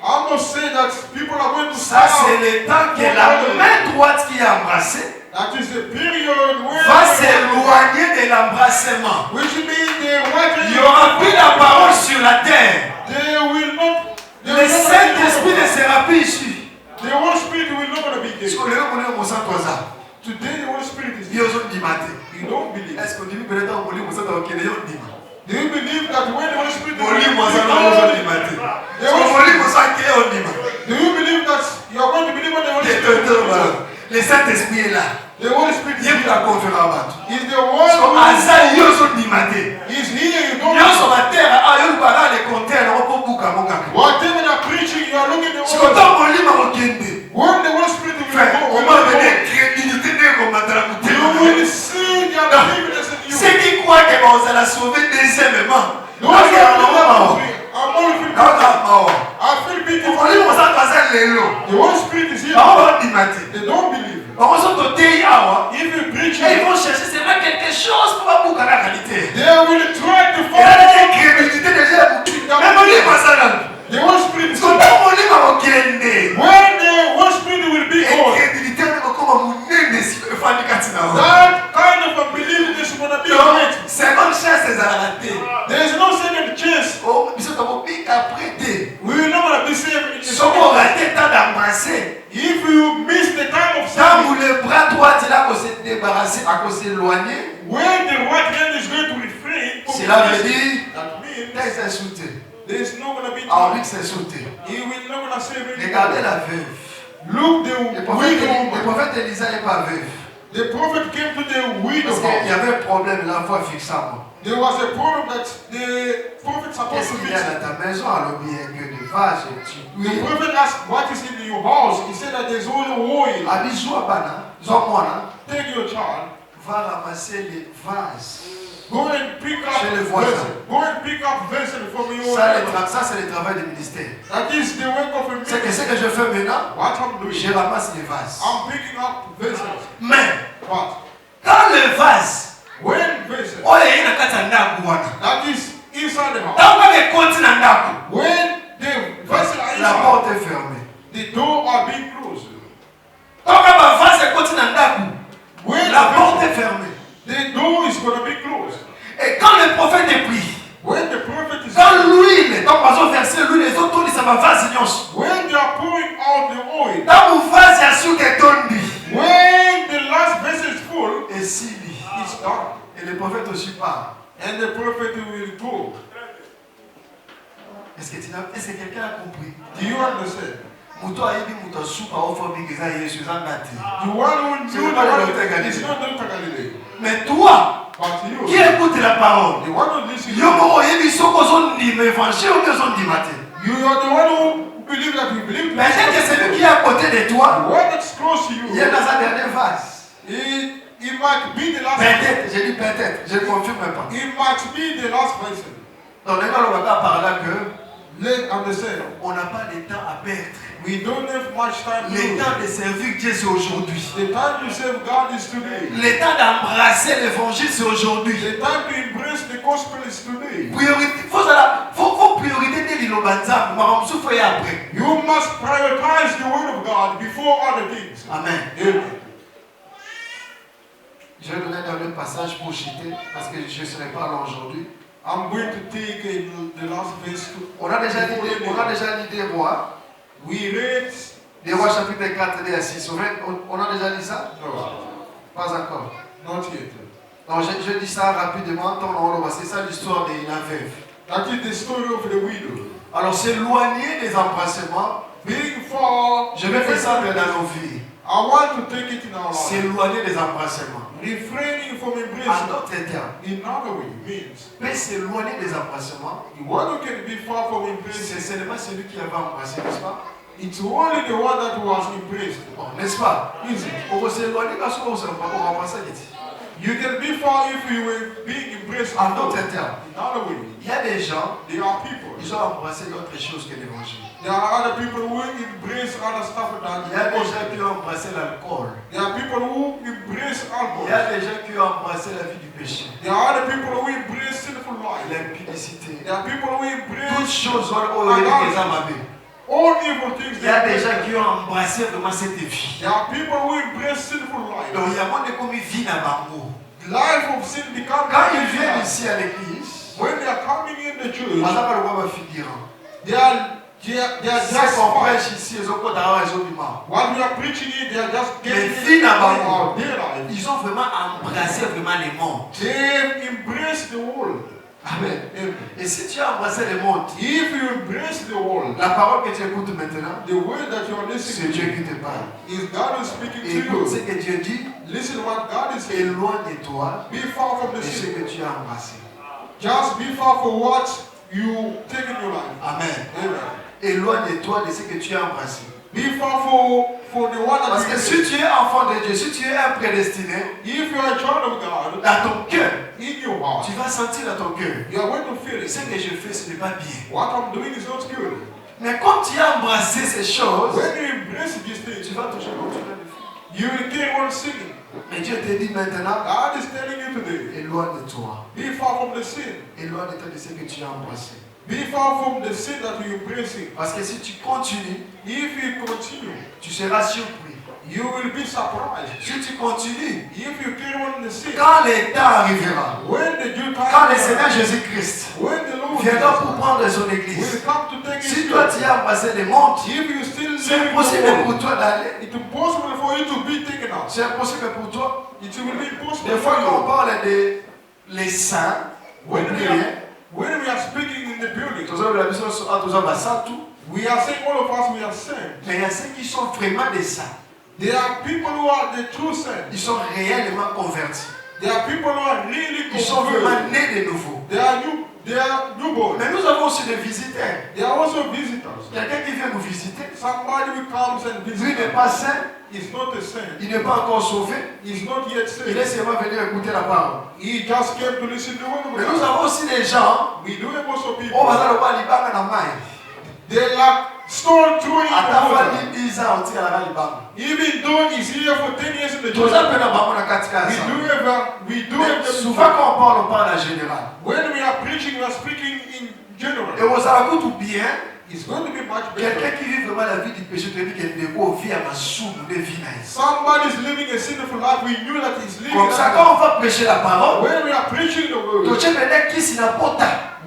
I must say that people are going to Ça, c'est start le temps que la main droite qui est embrassée that is the period where va s'éloigner de l'embrassement. which means the right Il n'y aura plus la parole sur la terre. they will not Le Saint-Esprit ne sera plus ici. the Holy Spirit will not gonna be there. Parce que le monde est au centre de ça. Today the Holy Spirit is Il y a besoin de matin. you don't believe. Est-ce qu'on dit peut-être au monde au centre de ça? Do you believe that when the Holy Spirit Oli will moi ça be dans besoin de there, matin. Parce que Oli moi ça qui est au dima. do you believe that you are going to believe when the Holy Spirit will be there? Le Saint-Esprit est là. The Holy Spirit Il est la conférence. is the one who Asa yo so di matin. is here. You don't Yo so la terre a yo bala le compter na ko buka moka. whatever they are preaching, you are looking at the Si on Holy t'a Oli ma okende. when the Holy Spirit will Frère, go, on m'a donné crédibilité de comme dans la you will see their forgiveness in you. ceux qui croient que on va la sauver deuxièmement. Those who are I'm only feeling I feel pity for Oli you. mo ça passer lelo. The Holy Spirit is here. On di matin. They don't believe. On se doute awa. If you preach Et ils it, vont chercher seulement quelque chose pour pas bouka la qualité. they will try to Et follow. là, il y a une crédibilité déjà. Même Oli mo ça là. The Holy Spirit is Parce que here. tant Oli ma okende. When the Holy Spirit will be Et on, crédibilité comme mon nez si le fan du katina. that kind of a belief is going to be great. C'est comme chance c'est à raté. There is no second chance. Oh, biso tabo bika prêter. We will not be saved in the Si on second. raté temps d'embrasser. If you miss the time of Tant où service, le bras droit est là pour se débarrasser, à cause s'éloigner, when the right hand is going to refrain, cela veut dire that means texte insulté. there is not going to be En time. lui s'insulter. He will not going to save anything. Regardez la veuve. Look, Le the prophète, widow. le prophète Élisa n'est pas veuve. The prophet came to the widow Parce qu'il y house. avait un problème, la foi fixement. There was a problem that the prophet supposed Qu'est-ce to qu'il y fix. a dans ta maison? Alors bien que des vases, tu The prophet asked, what is in your house? He said that there's only oil. Ali Zouabana, Zouamwana, Take your child, va ramasser les vases. go and pick up Chez les voisins. vessel. Go and pick up vessel from your Ça, c'est le travail du ministère. That is the work of a C'est que ce minister. que je fais maintenant, What I'm doing, je ramasse les vases. I'm picking up vessels. Mais, But quand le vase, when vessel, oh, il y a un ndako wana. that is inside the house. Tant que continue na ndako, When the vessel are la inside, porte est fermée. the door are being closed. Tant que ma vase continue na ndako, When la porte the, est fermée. the door is going to be closed. Et quand le prophète est pris, When the prophet is quand l'huile, quand on va verser l'huile, les autres disent ça va vase nyonso. when they are pouring out the oil, Dans mon vase, il y a sous que tondi. when the last vessel is full, Et s'il dit, it's done. et le prophète aussi part. And the prophet will go. Est-ce que quelqu'un a compris? Do you understand? Muto ayebi muto supa ofomi giza Yesu zangati. The one who C'est knew the pas le one docteur Galilée. is not Dr. Galilee. Mais toi, But you, qui écoute la parole, the one who listens, yo moko oyebi soko son ndima évangile ou bien son ndima te. you are the one who believe that you believe. Mais dès que celui qui est à côté de The toi, one that's close to il est you, dans sa dernière phase. he might be the last. Peut-être, j'ai dit peut-être, je ne confirme pas. He might be the last person. Dans le cas où on va par là que Let's understand. on n'a pas de temps à perdre. We don't have much time. to Le lose. temps de servir Dieu, c'est aujourd'hui. The time to serve God is today. Le temps d'embrasser l'évangile, c'est aujourd'hui. The time to embrace the gospel is today. Priorité, faut priorité de l'Ilobanza, mais faut y après. You must prioritize the word of God before other things. Amen. Amen. Je vais donner un autre passage pour citer, parce que je ne serai pas là aujourd'hui. I'm going to take the last verse. On a déjà lu des rois. We read. Des rois chapitre 4 et 6. On a déjà lu ça? No, Pas encore. not yet. Donc je dis ça rapidement. C'est ça l'histoire de la veuve. That is the story of the widow. Alors s'éloigner des embrassements. Being far. Je vais faire ça dans nos vies. I want to take it in our life. S'éloigner des embrassements. Refraining from En embracing. d'autres termes, In other way, means mais s'éloigner des embrassements, the one who can be far from embracing. c'est seulement celui qui avait embrassé, n'est-ce pas? It's only the one that was embraced. Bon, n'est-ce pas? Is it? On va s'éloigner parce qu'on ne sait pas comment embrasser. You can be far if you were being embraced. En d'autres termes, In other way, il y a des gens, there are people. ils ont embrassé d'autres choses que l'évangile. There are other people who embrace other stuff than Il y a des gens gospel. qui ont embrassé l'alcool. There are people who embrace Il alcohol. y a des gens qui ont embrassé la vie du péché, There are other people who embrace sinful life. l'impudicité. There are people who Toutes embrace choses ont été des amabés. all evil things. Il y a des gens qui ont embrassé vraiment cette vie. There are people who embrace sinful life. Donc il y a moins de comme ils vivent à Bango. Life of sin becomes. Quand ils viennent ici à l'église, When they are coming in the on church, n'a pas le droit de finir. they are just C'est qu'on fine. prêche ici, ils ont quoi d'avoir les autres humains. What we are preaching here, they are just getting Mais finalement, out their life. ils ont vraiment embrassé vraiment les mondes. They embrace the world. Amen. Amen. Et si tu as embrassé les mondes, If you embrace the world, la parole que tu écoutes maintenant, the word that you are c'est listening Dieu to qui te parle. is God is speaking to Et écoute ce you. que Dieu dit, Listen what God is saying. éloigne-toi Be far from the de ce sin. que tu as embrassé. Just be far from what you take in your life. Amen. Amen. Éloigne-toi de ce que tu as embrassé. Be far for the one that Parce you que hate. si tu es enfant de Dieu, si tu es un prédestiné, If you are a child of God, dans ton cœur, in your heart, tu vas sentir dans ton cœur, you are going to feel ce it. que je fais, ce n'est pas bien. What I'm doing is not good. Mais quand tu as embrassé ces choses, When you embrace these things, tu vas toujours continuer de faire. you will keep on sinning. Mais Dieu te dit maintenant, God is telling you today, éloigne-toi. be far from the sin. Éloigne-toi de ce que tu as embrassé. Be far from the sin that you embracing. Parce que si tu continues, If you continue, tu seras surpris. you will be surprised. Si tu continues, If you carry on the sin, quand le temps arrivera, when the due time quand le Seigneur Jésus-Christ when the Lord viendra pour Jesus prendre son will église, come to take si his toi church, tu as embrassé les mondes, if you still c'est live in the impossible world, pour toi d'aller. it's impossible for you to be taken out. C'est impossible pour toi. It will be impossible Des fois, for quand on you. parle des les saints, When on we dit are, rien. when we are speaking in the building, Tous hommes, la mission à tous hommes, ça tout. we are saying all of us we are saints. Mais il y a ceux qui sont vraiment des saints. There are people who are the true saints. Ils sont réellement convertis. There are people who are really Ils sont converted. vraiment nés de nouveau. They are newborn. Mais nous avons aussi des visiteurs. They are also visitors. Quelqu'un qui vient nous visiter, Somebody who comes and lui visits n'est pas saint, is not a saint. il n'est pas encore sauvé, He's not yet il est saved. seulement venu écouter la parole. He just came to listen to the word Mais of nous God. avons aussi des gens, We do have also people. oh, bazar, on va libanga na mai. They like stone throwing in the Atafali water. 10 ans, on tire la libanga. Even though he's here for 10 years in the Tous church, appellent à Bamona Katika. we do Mais have them. souvent quand on parle en général. When we are preaching, we are speaking in general. Et aux alentours tout bien, It's going to be much better. quelqu'un qui vit vraiment la vie du péché, te dit qu'il vit à ma soupe, de vie. Somebody is living a sinful life. We knew that he's living Comme ça, that quand on va prêcher la parole, When we are preaching the word, tu sais qui s'y n'a pas.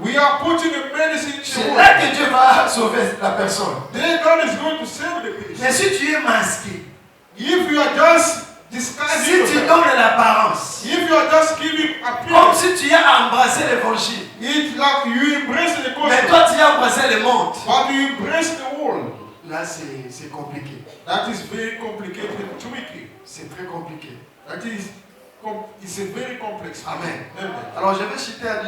we are putting a medicine in the C'est word. là que Dieu va sauver la personne. Then God is going to save the patient. Mais si tu es masqué, If you are just disguising si tu yourself, donnes l'apparence, if you are just giving comme appearance, si tu as embrassé l'évangile, it's like you embrace the mais gospel, toi tu as embrassé le monde, but you embrace the world. là c'est compliqué. That is very complicated and tricky. C'est très compliqué. That is, it's a very complex. Amen. Amen. Alors je vais citer en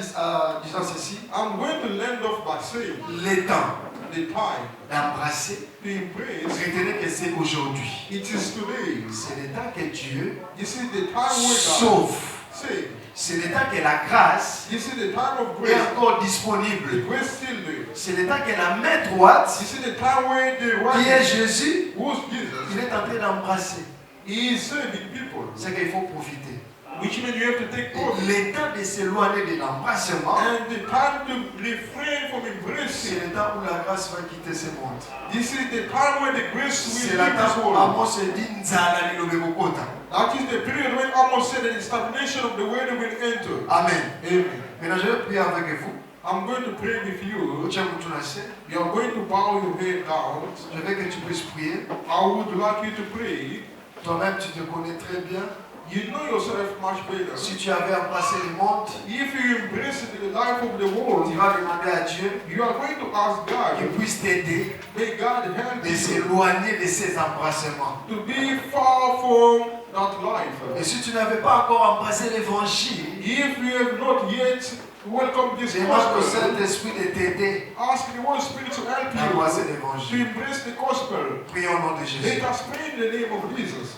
disant ceci, I'm going to land off by saying le temps the time d'embrasser, to embrace, retenez que c'est aujourd'hui. it is today. C'est le temps que Dieu This is the time where God sauve. saves. C'est le temps que la grâce This is the time of est grace. encore The disponible. grace still there. C'est le temps que la main droite, This is the time where the qui est right, Jésus, who's il Jesus, est en train d'embrasser. he is saving people. C'est qu'il faut profiter. Which means you have to take profit. Le temps de s'éloigner de l'embrassement, And the time to refrain from c'est embracing. le temps où la grâce va quitter ce monde. This is the time where the grace C'est will le leave this temps où world. Amos dit Nzala lilobe bokota. That is the period when Amos said that the stagnation of the word will enter. Amen. Amen. Maintenant, je vais prier avec vous. I'm going to pray with you. Tiens, vous tournez. You are going to bow your head down. Je veux que tu puisses prier. I would like you to pray. Toi-même, tu te connais très bien. You know yourself much better. Si tu avais embrassé le monde, If you embrace the life of the tu world, vas demander à Dieu you are going to ask qu'il God, puisse t'aider may God help de you s'éloigner de ces embrassements. to be far from that Et life. si tu n'avais pas encore embrassé l'évangile, If you have not yet welcomed this demande au gospel, Saint-Esprit de t'aider ask the Holy Spirit to help à embrasser you to l'évangile. embrace the gospel. Prions au nom de Jésus. Let us pray in the name of Jesus.